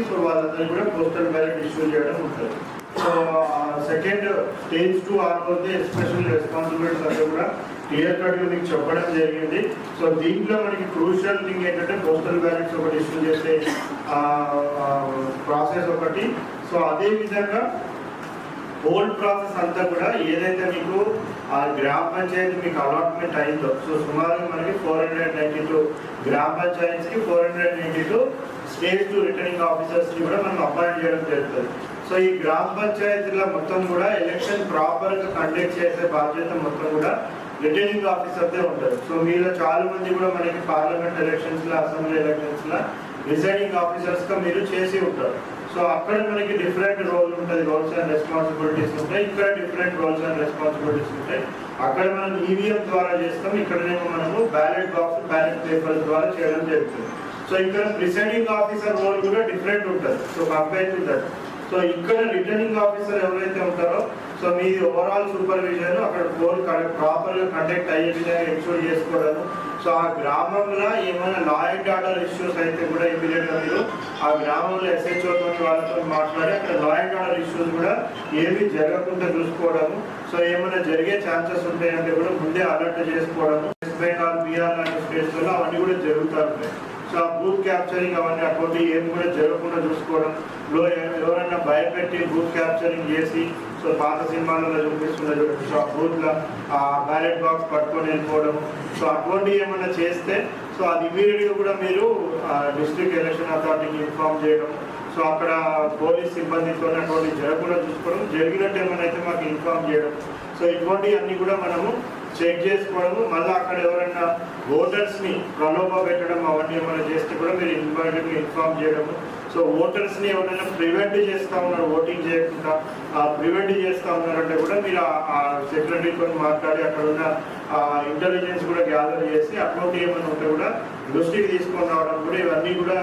So వాళ్ళందరూ కూడా postal ballot issue చేయడం ఉంటుంది. సో సెకండ్ స్టేజ్ 2 ఆర్ఓతే ఎస్పెషల్ రెస్పాన్సిబిలిటీస్ అంతా కూడా క్లియర్ కట్గా మీకు చెప్పడం జరిగింది. సో దీంట్లో మనకి క్రూషియల్ థింగ్ ఏంటంటే పోస్టల్ బ్యాలెట్స్ ఒకటి ఇష్యూ చేసే ప్రాసెస్ ఒకటి. సో అదే విధంగా హోల్ ప్రాసెస్ అంతా కూడా ఏదైతే మీకు ఆ గ్రామ పంచాయతీ మీకు అలాట్మెంట్ అయిందో, సో సుమారు మనకి 492 గ్రామ పంచాయతీకి 492 స్టేజ్ 2 రిటర్నింగ్ ఆఫీసర్స్ని కూడా మనం అపాయింట్ చేయడం జరుగుతుంది. సో ఈ గ్రామ పంచాయతీలో మొత్తం కూడా ఎలక్షన్ ప్రాపర్గా కండక్ట్ చేసే బాధ్యత మొత్తం కూడా రిటర్నింగ్ ఆఫీసర్దే ఉంటుంది. సో మీలో చాలా మంది కూడా మనకి పార్లమెంట్ ఎలక్షన్స్లో, అసెంబ్లీ ఎలక్షన్స్లో రిజైనింగ్ ఆఫీసర్స్గా మీరు చేసి ఉంటారు. సో అక్కడ మనకి డిఫరెంట్ రోల్ ఉంటుంది, రోల్స్ అండ్ రెస్పాన్సిబిలిటీస్ ఉంటాయి. ఇక్కడ డిఫరెంట్ రోల్స్ అండ్ రెస్పాన్సిబిలిటీస్ ఉంటాయి. అక్కడ మనం ఈవీఎం ద్వారా చేస్తాం, ఇక్కడనేమో మనము బ్యాలెట్ బాక్స్, బ్యాలెట్ పేపర్స్ ద్వారా చేయడం జరుగుతుంది. సో ఇక్కడ ప్రిసైడింగ్ ఆఫీసర్ రోల్ కూడా డిఫరెంట్ ఉంటుంది. So compare to that, so ఇక్కడ రిటర్నింగ్ ఆఫీసర్ ఎవరైతే ఉంటారో, సో మీది ఓవరాల్ సూపర్విజన్ అక్కడ పోల్ ప్రాపర్గా కండక్ట్ అయ్యే విధంగా ఎన్షూర్ చేసుకోవడము. సో ఆ గ్రామంలో ఏమైనా లా అండ్ ఆర్డర్ ఇష్యూస్ అయితే కూడా ఇమీడియట్గా మీరు ఆ గ్రామంలో ఎస్హెచ్ఓతో వాళ్ళతో మాట్లాడి అక్కడ లా అండ్ ఆర్డర్ ఇష్యూస్ కూడా ఏమీ జరగకుండా చూసుకోవడము. సో ఏమైనా జరిగే ఛాన్సెస్ ఉంటాయంటే కూడా ముందే అలర్ట్ చేసుకోవడము. వెస్ట్ బెంగాల్, బీహార్ లాంటి స్టేట్స్లో అవన్నీ కూడా జరుగుతూ ఉంటాయి. సో ఆ బూత్ క్యాప్చరింగ్ అవన్నీ అటువంటి ఏం కూడా జరగకుండా చూసుకోవడం, ఎవరైనా భయపెట్టి బూత్ క్యాప్చరింగ్ చేసి, సో పాత సినిమాలలో చూపిస్తున్న సో ఆ బూత్లో ఆ బ్యాలెట్ బాక్స్ పట్టుకొని వెళ్ళిపోవడం, సో అటువంటివి ఏమైనా చేస్తే సో అది ఇమీడియట్గా కూడా మీరు డిస్ట్రిక్ట్ ఎలక్షన్ అథారిటీకి ఇన్ఫార్మ్ చేయడం. సో అక్కడ పోలీస్ సిబ్బందితో అటువంటి జరగకుండా చూసుకోవడం, జరిగినట్టు ఏమైనా అయితే మాకు ఇన్ఫార్మ్ చేయడం. సో ఇటువంటివి అన్నీ కూడా మనము చెక్ చేసుకోవడము. మళ్ళీ అక్కడ ఎవరైనా ఓటర్స్ని ప్రలోభ పెట్టడం అవన్నీ ఏమైనా చేస్తే కూడా మీరు ఇన్ఫార్మేటివ్గా ఇన్ఫార్మ్ చేయడము. సో ఓటర్స్ని ఎవరైనా ప్రివెంట్ చేస్తూ ఉన్నారు, ఓటింగ్ చేయకుండా ప్రివెంట్ చేస్తూ ఉన్నారంటే కూడా మీరు ఆ సెక్రటరీతో మాట్లాడి అక్కడ ఉన్న ఇంటెలిజెన్స్ కూడా గ్యాదర్ చేసి అటువంటి ఏమైనా ఉంటే కూడా దృష్టికి తీసుకొని రావడం కూడా ఇవన్నీ కూడా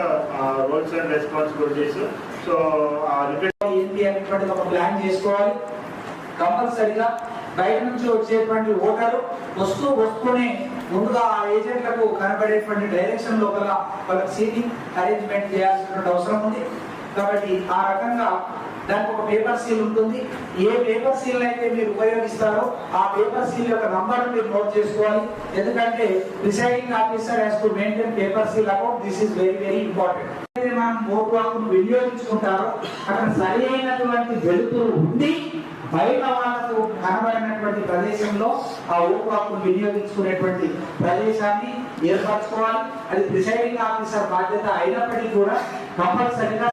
రోల్స్ అండ్ రెస్పాన్సిబిలిటీస్. సో ఏంటి అనేటువంటి ఒక ప్లాన్ చేసుకోవాలి. కంపల్సరిగా బయట నుంచి వచ్చేటువంటి ఓటరు వస్తూనే ముందుగా ఆ ఏజెంట్లకు కనబడేటువంటి డైరెక్షన్ లోపల వాళ్ళకి సీటింగ్ అరేంజ్మెంట్ చేయాల్సిన అవసరం ఉంది. కాబట్టి ఆ రకంగా దానికి ఒక పేపర్ సీల్ ఉంటుంది. ఏ పేపర్ సీల్ అయితే మీరు ఉపయోగిస్తారో ఆ పేపర్ సీల్ యొక్క నంబర్ మీరు నోట్ చేసుకోవాలి. ఎందుకంటే presiding officer has to maintain paper seal account. This is very very important. మనం ఓటు హక్కును వినియోగించుకుంటారో అక్కడ సరి అయినటువంటి వెలుతురు ఉండి బయట వాళ్ళకు కనబడినటువంటి ప్రదేశంలో ఆ ఓటు హక్కును వినియోగించుకునేటువంటి ప్రదేశాన్ని ఏర్పరచుకోవాలి. అది ప్రిసైడింగ్ ఆఫీసర్ బాధ్యత అయినప్పటికీ కూడా కంపల్సరిగా